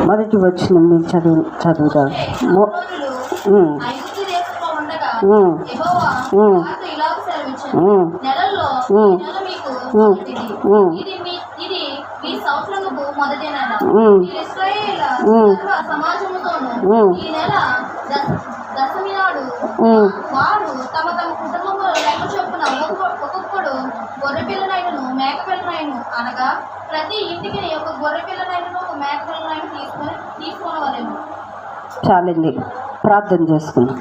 మొదటి వచనం నేను చదువుతాను. వారు తమ తమ కుటుంబంలో లెక్క చొప్పున ఒక్కొక్కడు గొర్రె పిల్లనైనను మేక పిల్లనైను అనగా ప్రతి ఇంటికి ఒక గొర్రె పిల్లనైనను ఒక మేక పిల్లనైనా తీసుకోవాలేమో. చాలండి, ప్రార్థన చేసుకుందాం.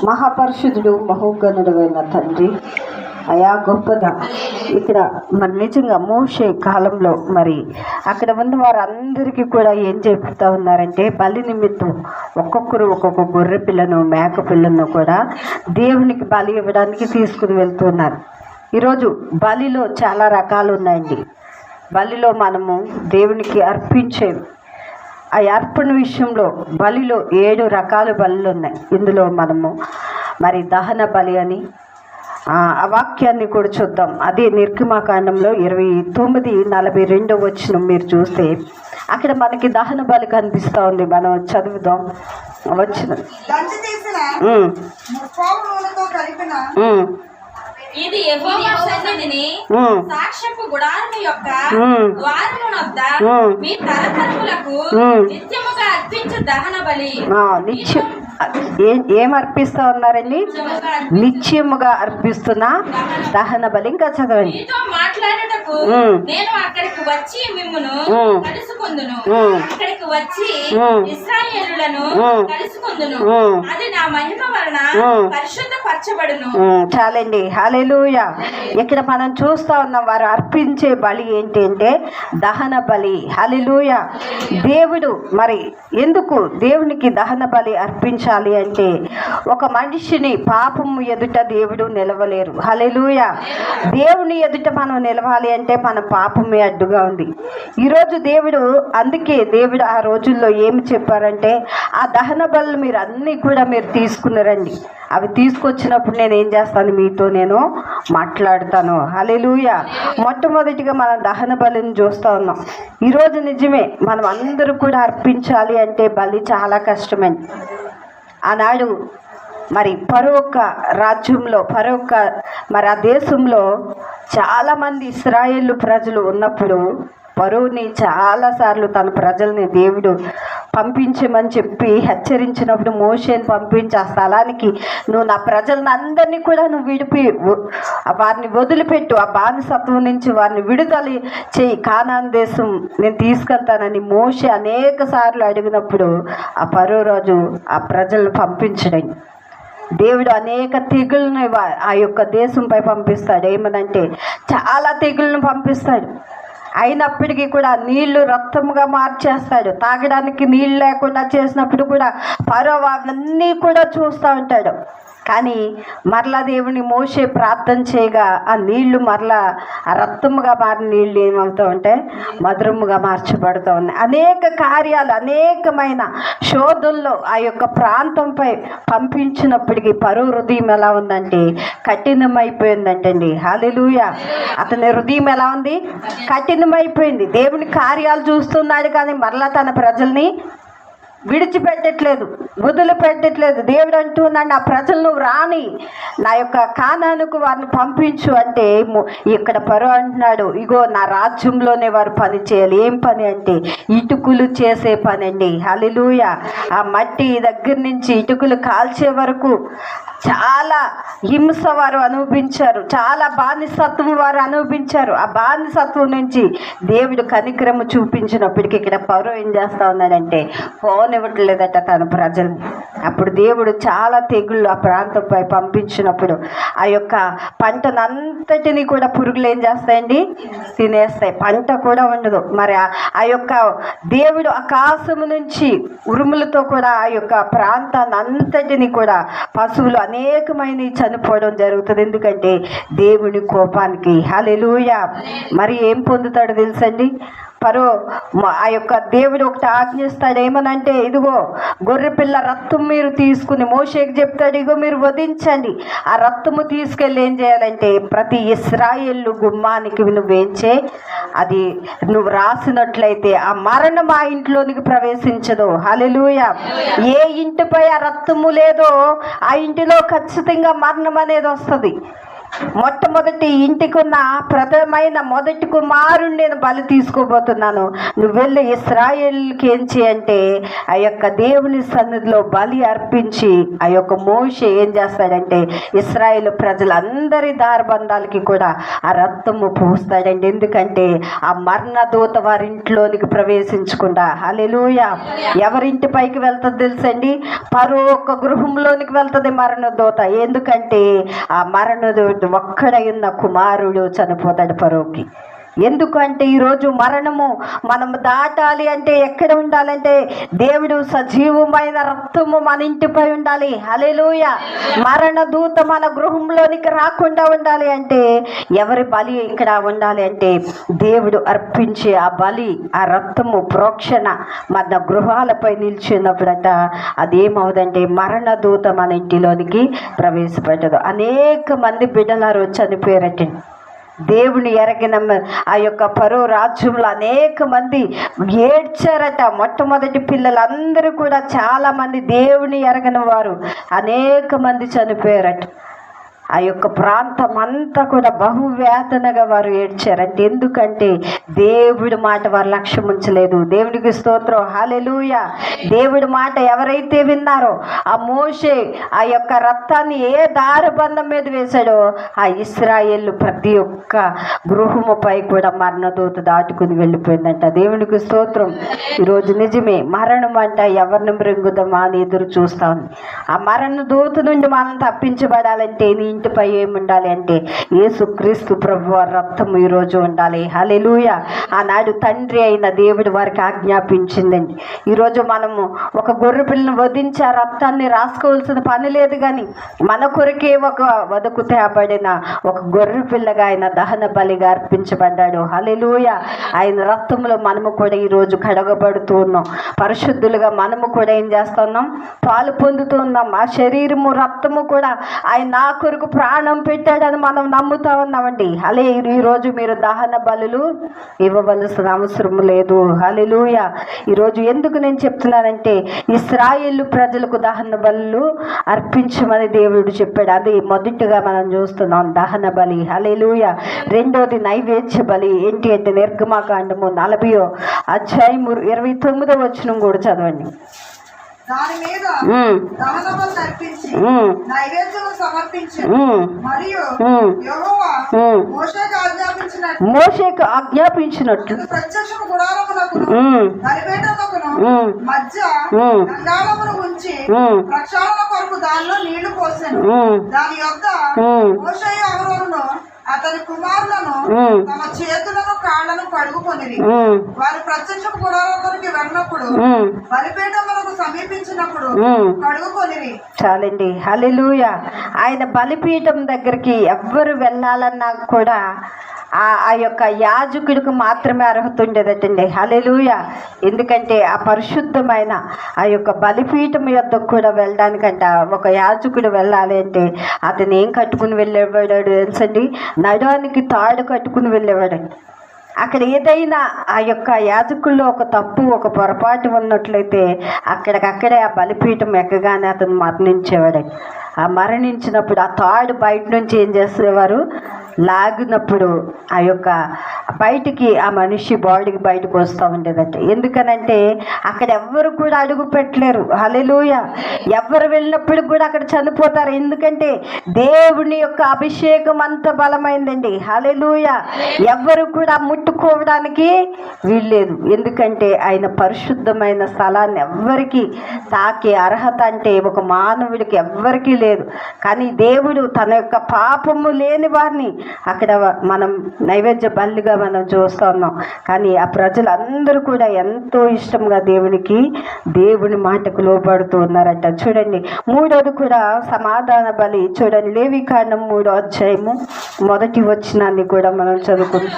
మహాపరిశుద్ధుడు మహోన్నతుడైన తండ్రి, అయా గొప్పదా ఇక్కడ మరి నిజంగా మోషే కాలంలో మరి అక్కడ ఉన్న వారందరికీ కూడా ఏం చెప్తా ఉన్నారంటే బలి నిమిత్తం ఒక్కొక్కరు ఒక్కొక్క గొర్రె పిల్లను మేక పిల్లను కూడా దేవునికి బలి ఇవ్వడానికి తీసుకుని వెళ్తున్నారు. ఈరోజు బలిలో చాలా రకాలు ఉన్నాయండి. బలిలో మనము దేవునికి అర్పించే ఆ అర్పణ విషయంలో బలిలో 7 రకాల బలులు ఉన్నాయి. ఇందులో మనము మరి దహన బలి అని ఆ వాక్యాన్ని కూడా చూద్దాం. అదే నిర్గమాకాండంలో 29:42 వచనం మీరు చూస్తే అక్కడ మనకి దహన బలి కనిపిస్తూ ఉంది. మనం చదువుదాం వచ్చిన ఇది యెహోవా సన్నిధిని సాక్ష్యపు గుడారము యొక్క ద్వారము వద్ద మీ తరతరములకు నిత్యముగా అర్పించు దహన బలి. ఏం అర్పిస్తా ఉన్నారండి? నిత్యముగా అర్పిస్తున్న దహన బలి. ఇంకా చదవండి. మాట్లాడటకు నేను అక్కడికి వచ్చి మిమ్మును కలుసుకుందును, అక్కడికి వచ్చి ఇశ్రాయేలులను కలుసుకుందును, అది నా మహిమ వలన పరిశుద్ధపరచబడును. చాలండి, హల్లెలూయా. ఇక్కడ మనం చూస్తా ఉన్నాం వారు అర్పించే బలి ఏంటి అంటే దహన బలి. హల్లెలూయా. దేవుడు మరి ఎందుకు దేవునికి దహన బలి అర్పించాలి అంటే ఒక మనిషిని పాపము ఎదుట దేవుడు నిలవలేరు. హల్లెలూయా. దేవుని ఎదుట మనం నిలవాలి అంటే మన పాపమే అడ్డుగా ఉంది. ఈరోజు అందుకే దేవుడు ఆ రోజుల్లో ఏమి చెప్పారంటే ఆ దహన బలు మీరు అన్నీ కూడా మీరు తీసుకున్నారండి. అవి తీసుకొచ్చినప్పుడు నేను ఏం చేస్తాను, మీతో నేను మాట్లాడతాను. హల్లెలూయా. మొట్టమొదటిగా మనం దహన బలిని చూస్తూ ఉన్నాం. ఈరోజు నిజమే మనం అందరూ కూడా అర్పించాలి అంటే బలి చాలా కష్టమండి. ఆనాడు మరి ఫరోక రాజ్యంలో మరి ఆ దేశంలో చాలామంది ఇశ్రాయేలు ప్రజలు ఉన్నప్పుడు ఫరోని చాలాసార్లు తన ప్రజల్ని దేవుడు పంపించమని చెప్పి హెచ్చరించినప్పుడు మోషేని పంపించి ఆ స్థలానికి నువ్వు నా ప్రజలను అందరినీ కూడా నువ్వు వారిని వదిలిపెట్టు, ఆ బానిసత్వం నుంచి వారిని విడుదల చేయి, కానాన్ దేశం నేను తీసుకెళ్తానని మోషే అనేక సార్లు అడిగినప్పుడు ఆ ఫరో రాజు ఆ ప్రజలను పంపించడం దేవుడు అనేక తెగుళ్ళను ఆ యొక్క దేశంపై పంపిస్తాడు. ఏమనంటే చాలా తెగుళ్ళను పంపిస్తాడు. అయినప్పటికీ కూడా నీళ్లు రక్తముగా మార్చేస్తాడు. తాగడానికి నీళ్ళు లేకుండా చేసినప్పుడు కూడా ఫరో వాళ్ళన్నీ కూడా చూస్తూ ఉంటాడు. కానీ మరలా దేవుని మోషే ప్రార్థన చేయగా ఆ నీళ్లు మరలా ఆ రక్తముగా మారిన నీళ్ళు ఏమవుతూ ఉంటాయి, మధురముగా మార్చబడుతూ ఉన్నాయి. అనేక కార్యాలు అనేకమైన శోధనలో ఆ యొక్క ప్రాంతంపై పంపించినప్పటికీ ఫరో హృదయం ఎలా ఉందంటే కఠినమైపోయిందంటండి. హల్లెలూయా. అతని హృదయం ఎలా ఉంది? కఠినమైపోయింది. దేవుని కార్యాలు చూస్తున్నాడు కానీ మరలా తన ప్రజల్ని విడిచిపెట్టట్లేదు, వదిలిపెట్టట్లేదు. దేవుడు అంటున్నాడు నా ప్రజలు నువ్వు రాని నా యొక్క కానానుకు వారిని పంపించు అంటే ఇక్కడ ఫరో అంటున్నాడు ఇగో నా రాజ్యంలోనే వారు పని చేయాలి. ఏం పని అంటే ఇటుకలు చేసే పని అండి. హల్లెలూయా. ఆ మట్టి దగ్గర నుంచి ఇటుకలు కాల్చే వరకు చాలా హింస వారు అనుభవించారు, చాలా బానిసత్వం వారు అనుభవించారు. ఆ బానిసత్వం నుంచి దేవుడు కనికరము చూపించినప్పటికీ ఇక్కడ ఫరో ఏం చేస్తా ఉన్నాడంటే పోనివ్వట్లేదట తన ప్రజల్ని. అప్పుడు దేవుడు చాలా తెగుళ్ళు ఆ ప్రాంతంపై పంపించినప్పుడు ఆ యొక్క పంటనంతటిని కూడా పురుగులు ఏం చేస్తాయండి, తినేస్తాయి. పంట కూడా ఉండదు. మరి ఆ యొక్క దేవుడు ఆకాశము నుంచి ఉరుములతో కూడా ఆ యొక్క ప్రాంతాన్ని అంతటిని కూడా పశువులు అనేకమైన చనిపోవడం జరుగుతుంది. ఎందుకంటే దేవుని కోపానికి. హల్లెలూయా. మరి ఏం పొందుతాడో తెలుసండి ఫరో? ఆ యొక్క దేవుడు ఒకటి ఆజ్ఞిస్తాడు. ఏమనంటే ఇదిగో గొర్రెపిల్ల రక్తం మీరు తీసుకుని మోషేకి చెప్తాడు ఇగో మీరు వధించండి. ఆ రక్తము తీసుకెళ్ళి ఏం చేయాలంటే ప్రతి ఇశ్రాయేలు గుమ్మానికి నువ్వేంచే అది నువ్వు రాసినట్లయితే ఆ మరణ మరణం ఆ ఇంట్లోనికి ప్రవేశించదు. హల్లెలూయా. ఏ ఇంటిపై ఆ రక్తము లేదో ఆ ఇంటిలో ఖచ్చితంగా మరణం అనేది వస్తుంది. మొట్టమొదటి ఇంటికున్న ప్రథమైన మొదటి కుమారుని నేను బలి తీసుకోబోతున్నాను, నువ్వు వెళ్ళి ఇశ్రాయేలుకి ఏం చేయంటే ఆ యొక్క దేవుని సన్నిధిలో బలి అర్పించి ఆ యొక్క మోషే ఏం చేస్తాడంటే ఇశ్రాయేలు ప్రజలందరి దారబంధాలకి కూడా ఆ రక్తము పూస్తాడండి. ఎందుకంటే ఆ మరణ దూత వారి ఇంట్లోనికి ప్రవేశించకుండా. హల్లెలూయా. ఎవరింటి పైకి వెళ్తుంది తెలుసండి? పరో ఒక్క గృహంలోనికి వెళ్తుంది మరణ దూత. ఎందుకంటే ఆ మరణ దూత ఒక్కడైన కుమారుడు చనిపోతాడు పరోకి. ఎందుకంటే ఈరోజు మరణము మనం దాటాలి అంటే ఎక్కడ ఉండాలంటే దేవుడు సజీవమైన రక్తము మన ఇంటిపై ఉండాలి. హల్లెలూయా. మరణ దూత మన గృహంలోనికి రాకుండా ఉండాలి అంటే ఎవరి బలి ఇక్కడ ఉండాలి అంటే దేవుడు అర్పించే ఆ బలి, ఆ రక్తము ప్రోక్షణ మన గృహాలపై నిలిచినప్పుడట అదేమవుదంటే మరణ దూత మన ఇంటిలోనికి ప్రవేశపెట్టదు. అనేక మంది బిడ్డలారు చనిపోయారటండి. దేవుని ఎరగిన ఆ యొక్క పరో రాజ్యంలో అనేక మంది ఏడ్చారట. మొట్టమొదటి పిల్లలందరూ కూడా చాలా మంది దేవుని ఎరగని వారు అనేక మంది చనిపోయారట. ఆ యొక్క ప్రాంతం అంతా కూడా బహువేదనగా వారు ఏడ్చారంటే ఎందుకంటే దేవుడి మాట వారు లక్ష్యం ఉంచలేదు. దేవునికి స్తోత్రం. హల్లెలూయా. దేవుడి మాట ఎవరైతే విన్నారో ఆ మోషే ఆ యొక్క రక్తాన్ని ఏ దారబంధం మీద వేశాడో ఆ ఇశ్రాయేలు ప్రతి ఒక్క గృహముపై కూడా మరణదూత దాటుకుని వెళ్ళిపోయిందంట. దేవునికి స్తోత్రం. ఈరోజు నిజమే మరణం అంట ఎవరిని మృంగుదామా అని ఎదురు చూస్తా ఉంది. ఆ మరణ దూత నుండి మనం తప్పించబడాలంటే నీ ఇంటిపై ఏముండాలి అంటే యేసుక్రీస్తు ప్రభువు రక్తం ఈరోజు ఉండాలి. హల్లెలూయా. ఆనాడు తండ్రి అయిన దేవుడు వారికి ఆజ్ఞాపించిందండి. ఈరోజు మనము ఒక గొర్రె పిల్లను వధించి ఆ రక్తాన్ని రాసుకోవాల్సిన పని లేదు, కానీ మన కొరకే ఒక వదకు తేబడిన ఒక గొర్రె పిల్లగా ఆయన దహన బలిగా అర్పించబడ్డాడు. హల్లెలూయా. ఆయన రక్తంలో మనము కూడా ఈరోజు కడగబడుతూ ఉన్నాం. పరిశుద్ధులుగా మనము కూడా ఏం చేస్తున్నాం? పాలు పొందుతూ ఉన్నాం. ఆ శరీరము రక్తము కూడా ఆయన నా కొరకు ప్రాణం పెట్టాడని మనం నమ్ముతా ఉన్నామండి. అలే ఈరోజు మీరు దహన బలులు ఇవ్వవలసిన అవసరం లేదు. హల్లెలూయా. ఈరోజు ఎందుకు నేను చెప్తున్నానంటే ఇశ్రాయేలు ప్రజలకు దహన బలులు అర్పించమని దేవుడు చెప్పాడు. అది మొదటిగా మనం చూస్తున్నాం దహన బలి. హల్లెలూయా. రెండోది నైవేద్య బలి. ఏంటి అంటే నిర్గమాకాండము 40వ అధ్యాయము 29వ వచనం కూడా చదవండి. దాని మీద దహనబలి అర్పించి నైవేద్యము సమర్పించి మరియు యెహోవా మోషేకు ఆజ్ఞాపించినట్లు ప్రత్యక్షపు గుడారమునకును బలిపీఠమునకును మధ్య గంగాళమును ఉంచి ప్రక్షాళన కొరకు దానిలో నీళ్లు పోసాను. దాని యొద్ద మోషే అహరోనును అతని కుమారులను తమ చేతులను కాళ్లను కడుగుకొనిరి. వారు ప్రత్యక్షపు గుడారమునకు వెళ్ళినప్పుడు బలిపీఠమునకు సమీపించినప్పుడు కడుగుకొనిరి. చాలండి. హల్లెలూయా. ఆయన బలిపీఠం దగ్గరికి ఎవ్వరు వెళ్ళాలన్నా కూడా ఆ యొక్క యాజకుడికి మాత్రమే అర్హత ఉండేదటండి. హల్లెలూయా. ఎందుకంటే ఆ పరిశుద్ధమైన ఆ యొక్క బలిపీఠం యొద్దకు కూడా వెళ్ళడానికంట ఒక యాజకుడు వెళ్ళాలి అంటే అతను ఏం కట్టుకుని వెళ్ళేవాడు తెలుసండి? నడానికి తాడు కట్టుకుని వెళ్ళేవాడండి. అక్కడ ఏదైనా ఆ యొక్క యాజకుల్లో ఒక తప్పు ఒక పొరపాటు ఉన్నట్లయితే అక్కడికక్కడే ఆ బలిపీఠం ఎక్కగానే అతను మరణించేవాడండి. ఆ మరణించినప్పుడు ఆ తాడు బయట నుంచి ఏం చేసేవారు? లాగినప్పుడు ఆ యొక్క బయటికి ఆ మనిషి బాడీకి బయటకు వస్తూ ఉండేదట. ఎందుకనంటే అక్కడ ఎవ్వరు కూడా అడుగు పెట్టలేరు. హల్లెలూయా. ఎవరు వెళ్ళినప్పుడు కూడా అక్కడ చనిపోతారు. ఎందుకంటే దేవుని యొక్క అభిషేకం అంత బలమైందండి. హల్లెలూయా. ఎవ్వరు కూడా ముట్టుకోవడానికి వీల్లేదు. ఎందుకంటే ఆయన పరిశుద్ధమైన స్థలాన్ని ఎవ్వరికి తాకే అర్హత అంటే ఒక మానవుడికి ఎవ్వరికీ లేదు. కానీ దేవుడు తన యొక్క పాపము లేని వారిని అక్కడ మనం నైవేద్య బలిగా మనం చూస్తూ ఉన్నాం. కానీ ఆ ప్రజలందరూ కూడా ఎంతో ఇష్టంగా దేవుని మాటకు లోబడుతూ ఉన్నారంట. చూడండి, మూడోది కూడా సమాధాన బలి. చూడండి, లేవికాండం 3వ అధ్యాయము 1వ వచనాన్ని కూడా మనం చదువుకుందాం.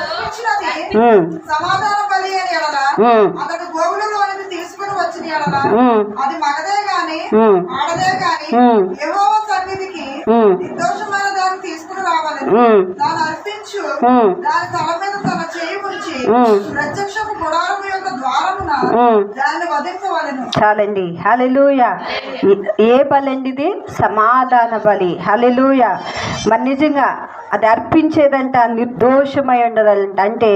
సమాధాన బలి అని ఎడలా అతడు గోవులలోనికి తీసుకుని వచ్చిన ఎడలా అది మగదే గాని ఆడదే గాని యెహోవా సన్నిధికి నిర్దోషమైన దాన్ని తీసుకుని రావాలి. దాన్ని అర్పించు. దాని తల మీద తన చేయి ఉంచి ప్రత్యక్షపు గుడారము యొక్క ద్వారమున దాన్ని వధించవలెను. చాలండి. హల్లెలూయా. ఏ బలి అండి ఇది? సమాధాన బలి. హల్లెలూయా. మరి నిజంగా అది అర్పించేదంట నిర్దోషమై ఉండదంట. అంటే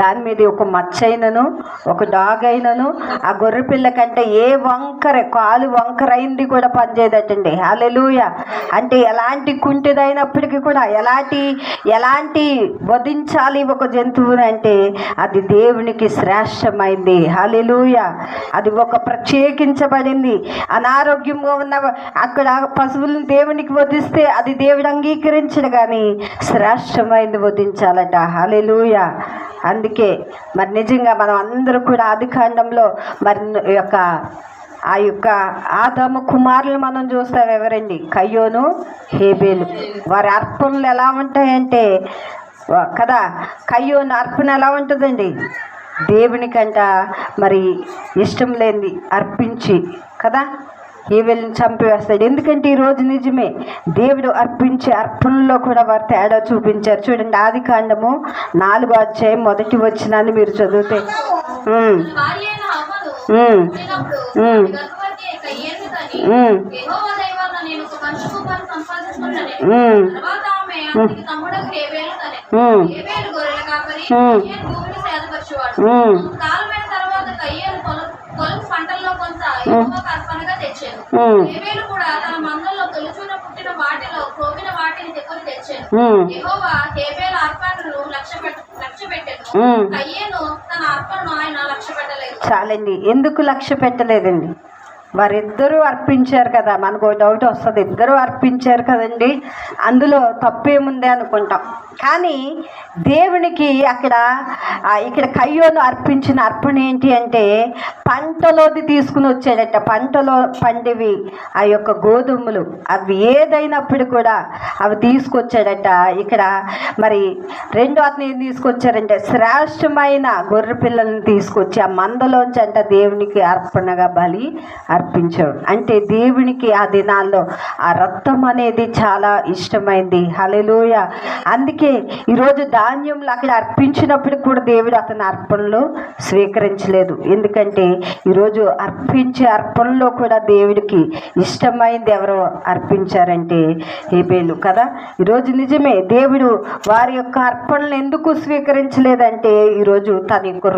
దాని మీద ఒక మచ్చైనను ఒక డాగ్ అయినను ఆ గొర్రె పిల్ల కంటే ఏ వంకర కాలు వంకర అయింది కూడా పనిచేయదటండి. హల్లెలూయా. అంటే ఎలాంటి కుంటిదైనప్పటికీ కూడా ఎలాంటి వధించాలి ఒక జంతువుని అంటే అది దేవునికి శ్రేష్టమైంది. హల్లెలూయా. అది ఒక ప్రత్యేకించబడింది. అనారోగ్యంగా ఉన్న అక్కడ పశువులను దేవునికి వధిస్తే అది దేవుడు అంగీకరించడు, కానీ శ్రేష్టమైంది వధించాలట. హల్లెలూయా. అందుకే మరి నిజంగా మనం అందరూ కూడా ఆదికాండంలో మరి ఆ యొక్క ఆదాము కుమారులు మనం చూస్తాం. ఎవరండి? కయ్యోను, హేబేలు. వారి అర్పణలు ఎలా ఉంటాయంటే కదా, కయ్యోను అర్పణ ఎలా ఉంటుందండి? దేవునికంట మరి ఇష్టం లేనిది అర్పించి కదా హేబేలుని చంపివేస్తాడు. ఎందుకంటే ఈరోజు నిజమే దేవుడు అర్పించే అర్పణలో కూడా వారు తేడా చూపించారు. చూడండి, ఆదికాండము 4వ అధ్యాయం 1వ వచనాన్ని మీరు చదివితే భార్య అయిన హవ్వను పుట్టినప్పుడు గర్భవతి అయిన కయ్యేను కని, యెహోవా దయ వలన నేను ఒక మంచి కుమారుని సంపాదించుకున్నానని. తర్వాత ఆమె అతనికి తమ్ముడగు హేబేలు కనె. హేబేలు గొర్రెల కాపరి, కయ్యేను భూమిని సేదపరచువాడు. కాలమైన తర్వాత కయ్యేను పొలపు పంటల్లో కొంత యెహోవాకు అర్పణగా తెచ్చాను. హేబేలు కూడా తన మందల్లో తొలిచూన పుట్టిన వాటిలో క్రోవిన వాటిని తెచ్చాను. యెహోవా హేబేలు అర్పణను లక్ష్య పెట్టెను, కయ్యేను తన అర్పణను ఆయన లక్ష్య పెట్టలేదు. చాలండి. ఎందుకు లక్ష్య పెట్టలేదండి? వారిద్దరూ అర్పించారు కదా. మనకు డౌట్ వస్తుంది, ఇద్దరూ అర్పించారు కదండి, అందులో తప్పేముంది అనుకుంటాం. కానీ దేవునికి ఇక్కడ కయ్యోను అర్పించిన అర్పణ ఏంటి అంటే పంటలోది తీసుకుని వచ్చాడట. పంటలో పండివి ఆ యొక్క గోధుమలు అవి ఏదైనప్పుడు కూడా అవి తీసుకొచ్చాడట. ఇక్కడ మరి రెండో అతను ఏం తీసుకొచ్చారంటే శ్రేష్టమైన గొర్రె పిల్లలను తీసుకొచ్చి ఆ మందలోంచి అంట దేవునికి అర్పణగా బలి అర్పించాడు. అంటే దేవునికి ఆ దినాల్లో ఆ రక్తం అనేది చాలా ఇష్టమైంది. హల్లెలూయా. అందుకే ఈరోజు ధాన్యంలో అక్కడ అర్పించినప్పుడు కూడా దేవుడు అతని అర్పణలు స్వీకరించలేదు. ఎందుకంటే ఈరోజు అర్పించే అర్పణలో కూడా దేవుడికి ఇష్టమైంది ఎవరో అర్పించారంటే హేబేలు కదా. ఈరోజు నిజమే దేవుడు వారి యొక్క అర్పణలు ఎందుకు స్వీకరించలేదంటే ఈరోజు తన యొక్క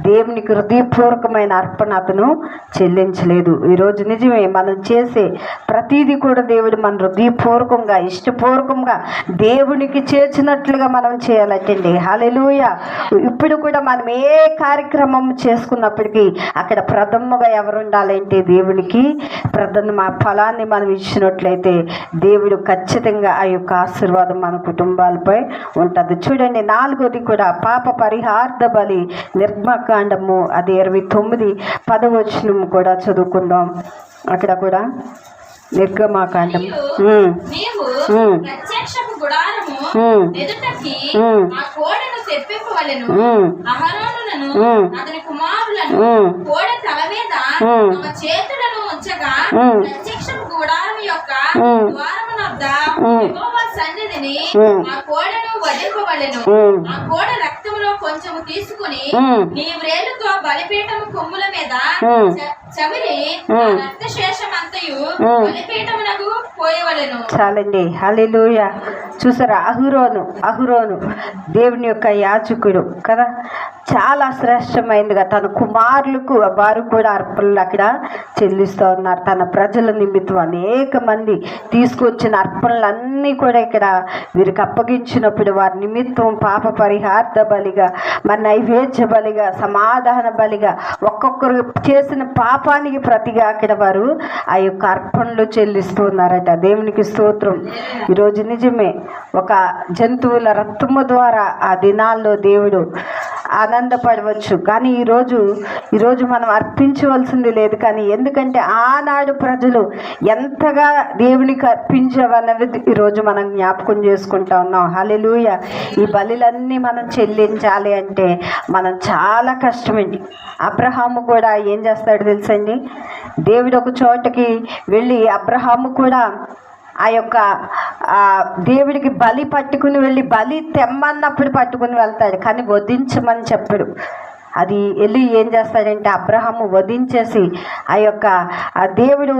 దేవునికి హృదయపూర్వకమైన అర్పణ అతను చెల్లించలేదు. ఈరోజు నిజమే మనం చేసే ప్రతిదీ కూడా దేవుడు మన హృదయపూర్వకంగా ఇష్టపూర్వకంగా దేవునికి చేర్చినట్లుగా మనం చేయాలంటండి. హల్లెలూయా. ఇప్పుడు కూడా మనం ఏ కార్యక్రమం చేసుకున్నప్పటికీ అక్కడ ప్రథమగా ఎవరు ఉండాలంటే దేవునికి ప్రథమ ఫలాన్ని మనం ఇచ్చినట్లయితే దేవుడు ఖచ్చితంగా ఆ యొక్క ఆశీర్వాదం మన కుటుంబాలపై ఉంటుంది. చూడండి, 4వది కూడా పాప పరిహార్థ బలి నిర్గమకాండము అది 29 వచనం కూడా చదువుకుందాం. అక్కడ కూడా నిర్గమకాండం నీవు ప్రత్యక్షపు గుడారము ఎదుటకి ఆ కోడెను తెప్పింపవలెను. అహరోనులను అతని కుమారులను కోడె తల మీద తమ చేతులను ఉంచగా ప్రత్యక్షపు గుడారం యొక్క ద్వారమునొద్ద యెహోవా సన్నిధిని ఆ కోడెను వధింపవలెను. ఆ కోడె రక్తములో కొంచెము తీసుకుని నీ వ్రేలుతో బలిపీఠము కొమ్ముల మీద చవిరి రక్త శేషమంతయు బలిపీఠమునకు పోయవలెను. చాలండి. హల్లెలూయా. చూసారా, అహరోను దేవుని యొక్క యాజకుడు కదా, చాలా శ్రేష్టమైనదిగా తన కుమారులకు వారు కూడా అర్పణలు అక్కడ చెల్లిస్తూ ఉన్నారు. తన ప్రజల నిమిత్తం అనేక మంది తీసుకొచ్చిన అర్పణలన్నీ కూడా ఇక్కడ వీరికి అప్పగించినప్పుడు వారి నిమిత్తం పాప పరిహార్థ బలిగా మరి నైవేద్య బలిగా సమాధాన బలిగా ఒక్కొక్కరు చేసిన పాపానికి ప్రతిగా అక్కడ వారు ఆ యొక్క అర్పణలు చెల్లిస్తూ ఉన్నారట. దేవునికి స్తోత్రం. ఈరోజు నిజమే ఒక జంతువుల రక్తము ద్వారా ఆ దినాల్లో దేవుడు ఆనందపడవచ్చు. కానీ ఈరోజు మనం అర్పించవలసింది లేదు. కానీ ఎందుకంటే ఆనాడు ప్రజలు ఎంతగా దేవునికి అర్పించవన్నది ఈరోజు మనం జ్ఞాపకం చేసుకుంటా ఉన్నాం. హల్లెలూయా. ఈ బలులన్నీ మనం చెల్లించాలి అంటే మనం చాలా కష్టమండి. అబ్రహాము కూడా ఏం చేస్తాడు తెలుసండి, దేవుడు ఒక చోటకి వెళ్ళి అబ్రహాము కూడా ఆ యొక్క దేవుడికి బలి పట్టుకుని వెళ్ళి బలి తెమ్మన్నప్పుడు పట్టుకుని వెళ్తాడు, కానీ వధించమని చెప్పడు. అది వెళ్ళి ఏం చేస్తాడంటే అబ్రహాము వధించేసి ఆ దేవుడు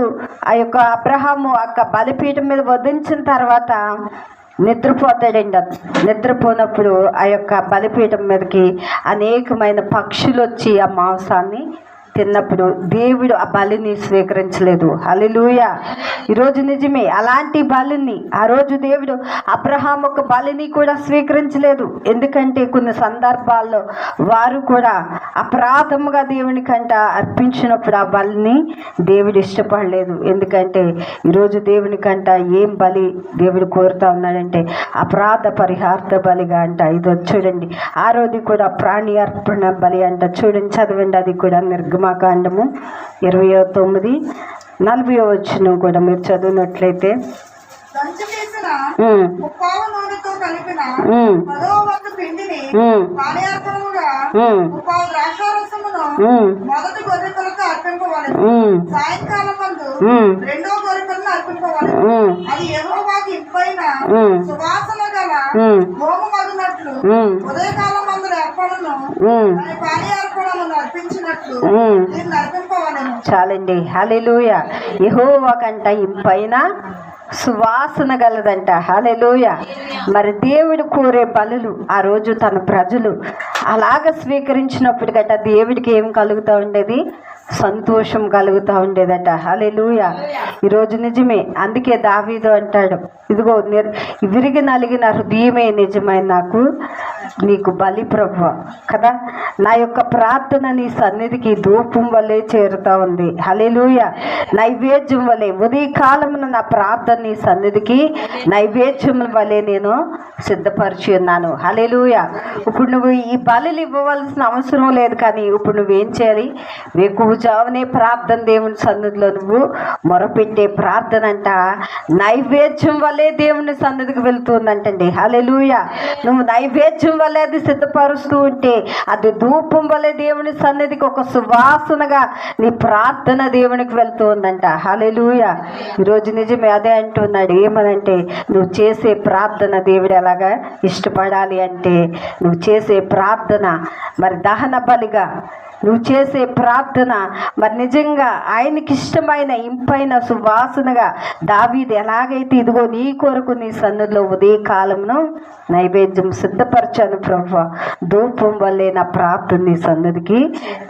అబ్రహాము బలిపీఠం మీద వధించిన తర్వాత నిద్రపోతాడండి. నిద్రపోయినప్పుడు ఆ యొక్క బలిపీఠం మీదకి అనేకమైన పక్షులు వచ్చి ఆ మాంసాన్ని తిన్నప్పుడు దేవుడు ఆ బలిని స్వీకరించలేదు. హల్లెలూయా. ఈరోజు నిజమే, అలాంటి బలిని ఆ రోజు దేవుడు అబ్రహాం ఒక బలిని కూడా స్వీకరించలేదు. ఎందుకంటే కొన్ని సందర్భాల్లో వారు కూడా అపరాధముగా దేవునికంట అర్పించినప్పుడు ఆ బలిని దేవుడు ఇష్టపడలేదు. ఎందుకంటే ఈరోజు దేవునికంట ఏం బలి దేవుడు కోరుతా ఉన్నాడంటే అపరాధ పరిహార్థ బలిగా అంట. ఇది చూడండి, ఆ రోజు కూడా ప్రాణి అర్పణ బలి అంట. చూడండి, చదవండి, అది కూడా నిర్గమాకాండము 29:40 కూడా మీరు చదివినట్లయితే, దంచి తీసిన ముప్పావు నూనెతో కలిపిన 10వ వంతు పిండిని పానీయార్పణముగా ముప్పావు ద్రాక్షారసమును మొదటి గొర్రెపిల్లతో అర్పింపవలెను. సాయంకాలం మందు రెండో గొర్రెపిల్లను అర్పింపవలెను. అది యెహోవాకి ఇంపైన సువాసన గల హోమమగునట్లు ఉదయకాలం మందు అర్పణను దాని పానీయార్పణమును అర్పించినట్లు దీన్ని అర్పింపవలెను. చాలండి. హల్లెలూయా. యెహోవా కంట ఇంపైన సువాసన గలదంట. హల్లెలూయా. మరి దేవుడు కోరే బలులు ఆ రోజు తన ప్రజలు అలాగ స్వీకరించినప్పుడు గట్ట దేవుడికి ఏం కలుగుతూ ఉండేది? సంతోషం కలుగుతూ ఉండేదట. హల్లెలూయా. ఈరోజు నిజమే, అందుకే దావీదు అంటాడు, ఇదిగో విరిగి నలిగిన హృదయమే నిజమైన నీకు బలి ప్రభువా కదా, నా యొక్క ప్రార్థన నీ సన్నిధికి ధూపం వల్లే చేరుతా ఉంది. హల్లెలూయా. నైవేద్యం వల్లే ఉదయకాలమున నా ప్రార్థన నీ సన్నిధికి నైవేద్యం వల్లే నేను సిద్ధపరిచి ఉన్నాను. హల్లెలూయా. ఇప్పుడు నువ్వు ఈ బలులు ఇవ్వవలసిన అవసరం లేదు, కానీ ఇప్పుడు నువ్వేం చేయాలి? వేకువజామునే ప్రార్థన దేవుని సన్నిధిలో నువ్వు మొరపెట్టే ప్రార్థన అంట నైవేద్యం వల్లే దేవుని సన్నిధికి వెళ్తుందంటండి. హల్లెలూయా. నువ్వు నైవేద్యం వల్లే అది సిద్ధపరుస్తూ ఉంటే అది ధూపం వల్లే దేవుని సన్నిధికి ఒక సువాసనగా నీ ప్రార్థన దేవునికి వెళ్తూ ఉందంట. హల్లెలూయా. ఈరోజు నిజమే, అదే అంటున్నాడు. ఏమనంటే నువ్వు చేసే ప్రార్థన దేవుడు ఎలాగా ఇష్టపడాలి అంటే నువ్వు చేసే ప్రార్థన మరి దహన బలిగా నువ్వు చేసే ప్రార్థన మరి నిజంగా ఆయనకి ఇష్టమైన ఇంపైన సువాసనగా దావీదు ఎలాగైతే ఇదిగో నీ కొరకు నీ సన్నిధిలో ఉదయకాలంలో నైవేద్యం సిద్ధపరచాను ప్రభువా, ధూపం వల్లే నా ప్రార్థన నీ సన్నిధికి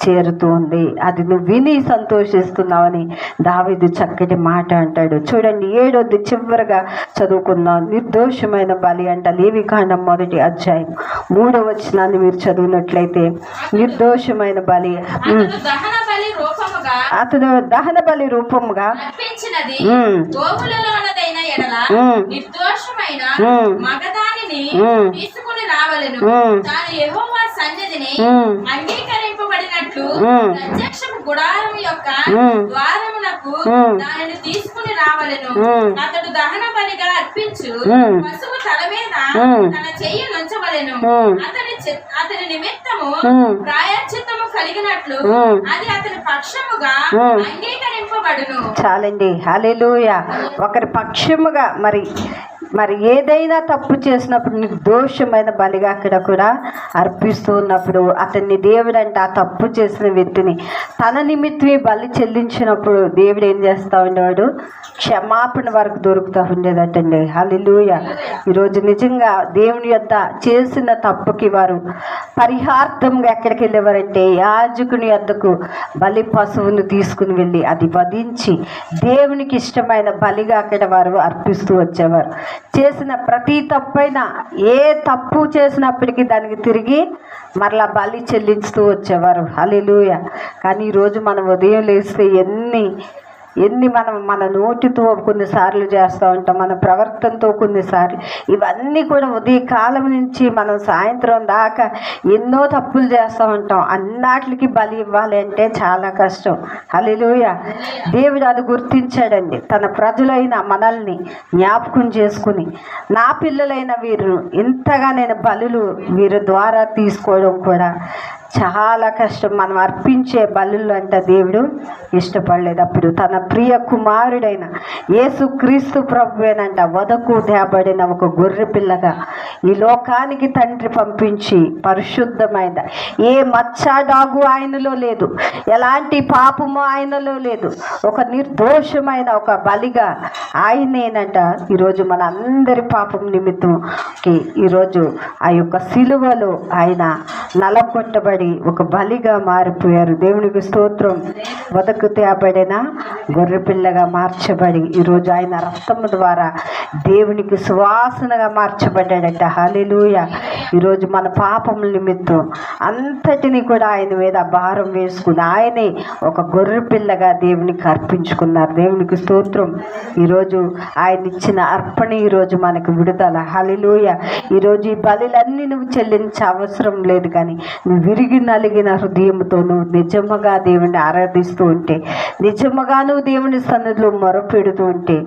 చేరుతుంది, అది నువ్వు విని సంతోషిస్తున్నావని దావీదు చక్కటి మాట అంటాడు. చూడండి, 7వ చివరిగా చదువుకుందాం. నిర్దోషమైన బలి అంట. లేవికాండం 1:3 మీరు చదివినట్లయితే నిర్దోషమైన బలి అతడు దహన బలి రూపముగా నిర్దోషమైన మగదానిని తీసుకుని రావలెను. తాను యెహోవా సన్నిధిని అంగీకరింపబడినట్లు ప్రత్యక్షపు గుడారము యొక్క ద్వారమునకు దానిని తీసుకుని రావలెను. అతడు దహన బలిగా అర్పించు పశువు తల మీద తన చెయ్యి నుంచవలెను. అతని నిమిత్తము ప్రాయశ్చిత్తము కలిగినట్లు అది అతని పక్షముగా అంగీకరింపబడును. చాలండి. హల్లెలూయా. ఒకరి పక్షముగా మరి ఏదైనా తప్పు చేసినప్పుడు నిర్దోషమైన బలిగా అక్కడ కూడా అర్పిస్తూ ఉన్నప్పుడు అతన్ని దేవుడు అంటే ఆ తప్పు చేసిన వ్యక్తిని తన నిమిత్తమే బలి చెల్లించినప్పుడు దేవుడు ఏం చేస్తూ ఉండేవాడు? క్షమాపణ వరకు దొరుకుతూ ఉండేదటండి. హల్లెలూయా. ఈరోజు నిజంగా దేవుని యొద్ద చేసిన తప్పుకి వారు పరిహార్థంగా ఎక్కడికి వెళ్ళేవారంటే యాజకుని యొద్దకు బలి పశువును తీసుకుని వెళ్ళి అది వధించి దేవునికి ఇష్టమైన బలిగా అక్కడ వారు అర్పిస్తూ వచ్చేవారు. చేసిన ప్రతి తప్పైనా ఏ తప్పు చేసినప్పటికీ దానికి తిరిగి మరలా బలి చెల్లించుతూ వచ్చేవారు. హల్లెలూయా. కానీ ఈరోజు మనం ఉదయం లేస్తే ఎన్ని మనం మన నోటితో కొన్నిసార్లు చేస్తూ ఉంటాం, మన ప్రవర్తనతో కొన్నిసార్లు, ఇవన్నీ కూడా ఉదయకాలం నుంచి మనం సాయంత్రం దాకా ఎన్నో తప్పులు చేస్తూ ఉంటాం. అన్నిటికి బలి ఇవ్వాలి అంటే చాలా కష్టం. హల్లెలూయా. దేవుడు అది గుర్తించాడండి. తన ప్రజలైన మనల్ని జ్ఞాపకం చేసుకుని నా పిల్లలైన వీరు ఇంతగా నేను బలులు వీరి ద్వారా తీసుకోవడం కూడా చాలా కష్టం. మనం అర్పించే బలులు అంట దేవుడు ఇష్టపడలేదు. అప్పుడు తన ప్రియ కుమారుడైన యేసుక్రీస్తు ప్రభువేనంట వదకు తేబడిన ఒక గొర్రె పిల్లగా ఈ లోకానికి తండ్రి పంపించి పరిశుద్ధమైన ఏ మచ్చడాగు ఆయనలో లేదు, ఎలాంటి పాపము ఆయనలో లేదు, ఒక నిర్దోషమైన ఒక బలిగా ఆయనేనంట ఈరోజు మన అందరి పాపం నిమిత్తంకి ఈరోజు ఆ యొక్క సిలువలో ఆయన నలగొట్టబడి ఒక బలిగా మారిపోయారు. దేవునికి స్తోత్రం. వదకు తేబడిన గొర్రెపిల్లగా మార్చబడి ఈరోజు ఆయన రక్తము ద్వారా దేవునికి సువాసనగా మార్చబడ్డాడట. హల్లెలూయా. ఈరోజు మన పాపముల నిమిత్తం అంతటిని కూడా ఆయన మీద భారం వేసుకుని ఆయనే ఒక గొర్రెపిల్లగా దేవునికి అర్పించుకున్నారు. దేవునికి స్తోత్రం. ఈరోజు ఆయన ఇచ్చిన అర్పణ ఈరోజు మనకు విడుదల. హల్లెలూయా. ఈరోజు ఈ బలులన్నీ నువ్వు చెల్లించే అవసరం లేదు, కానీ నువ్వు విరిగి నలిగిన హృదయంతో నువ్వు నిజముగా దేవుని ఆరాధిస్తూ ఉంటే, నిజముగా నువ్వు దేవుని సన్నిధిలో మొరపెడుతూ ఉంటే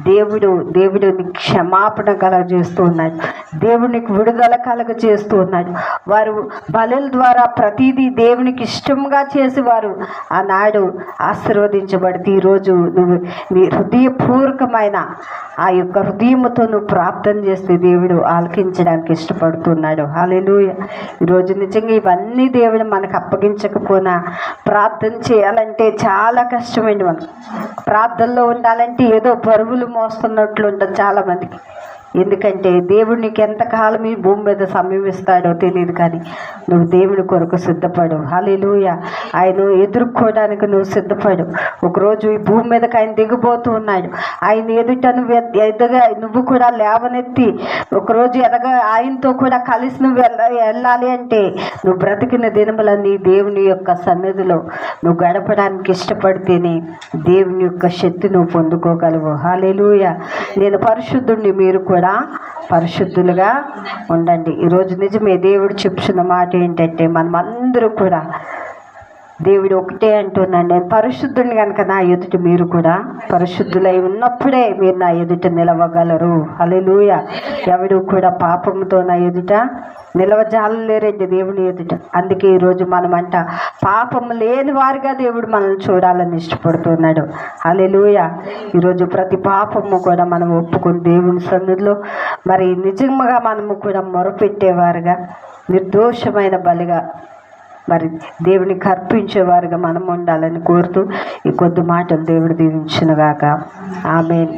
దేవుడు నీకు క్షమాపణ కలగజేస్తూ ఉన్నాడు. దేవునికి విడుదల కలగజేస్తూ ఉన్నాడు. వారు బలుల ద్వారా ప్రతిదీ దేవునికి ఇష్టంగా చేసి వారు ఆనాడు ఆశీర్వదించబడితే ఈరోజు నువ్వు నీ హృదయపూర్వకమైన ఆ యొక్క హృదయంతో నువ్వు ప్రార్థన చేస్తే దేవుడు ఆలకించడానికి ఇష్టపడుతున్నాడు. హల్లెలూయా. ఈరోజు నిజంగా ఇవన్నీ దేవుడు మనకు అప్పగించకపోయినా ప్రార్థన చేయాలంటే చాలా కష్టమైంది. మనం ప్రార్థనలో ఉండాలంటే ఏదో బరువులు మోస్తున్నట్లు ఉంటుంది చాలామందికి. ఎందుకంటే దేవుడు నీకు ఎంతకాలం ఈ భూమి మీద సమయం ఇస్తాడో తెలియదు, కానీ నువ్వు దేవుని కొరకు సిద్ధపడు. హల్లెలూయా. ఆయన ఎదుర్కోవడానికి నువ్వు సిద్ధపడు. ఒకరోజు ఈ భూమి మీదకి ఆయన దిగబోతూ ఉన్నాడు. ఆయన ఎదుట నువ్వు కూడా లేవనెత్తి ఒకరోజు ఆయనతో కూడా కలిసి నువ్వు వెళ్ళాలి అంటే నువ్వు బ్రతికిన దినములన్నీ దేవుని యొక్క సన్నిధిలో నువ్వు గడపడానికి ఇష్టపడితేనే దేవుని యొక్క శక్తి నువ్వు పొందుకోగలవు. హల్లెలూయా. నేను పరిశుద్ధుడిని, మీరు కూడా పరిశుద్ధులుగా ఉండండి. ఈరోజు నిజమే దేవుడు చెప్తున్న మాట ఏంటంటే మనం అందరూ కూడా దేవుడు ఒకటే అంటున్నాడు, నేను పరిశుద్ధుని కనుక నా ఎదుట మీరు కూడా పరిశుద్ధులై ఉన్నప్పుడే మీరు నా ఎదుట నిలవగలరు. హల్లెలూయా. ఎవడు కూడా పాపంతో నా ఎదుట నిలవజాలలేరండి దేవుని ఎదుట. అందుకే ఈరోజు మనమంట పాపం లేని వారిగా దేవుడు మనల్ని చూడాలని ఇష్టపడుతున్నాడు. హల్లెలూయా. ఈరోజు ప్రతి పాపము కూడా మనం ఒప్పుకొని దేవుని సన్నిధిలో మరి నిజంగా మనము కూడా మొరపెట్టేవారుగా నిర్దోషమైన బలిగా మరి దేవునికి అర్పించేవారుగా మనం ఉండాలని కోరుతూ ఈ కొద్ది మాటలు దేవుడు దీవించునుగాక. ఆమేన్.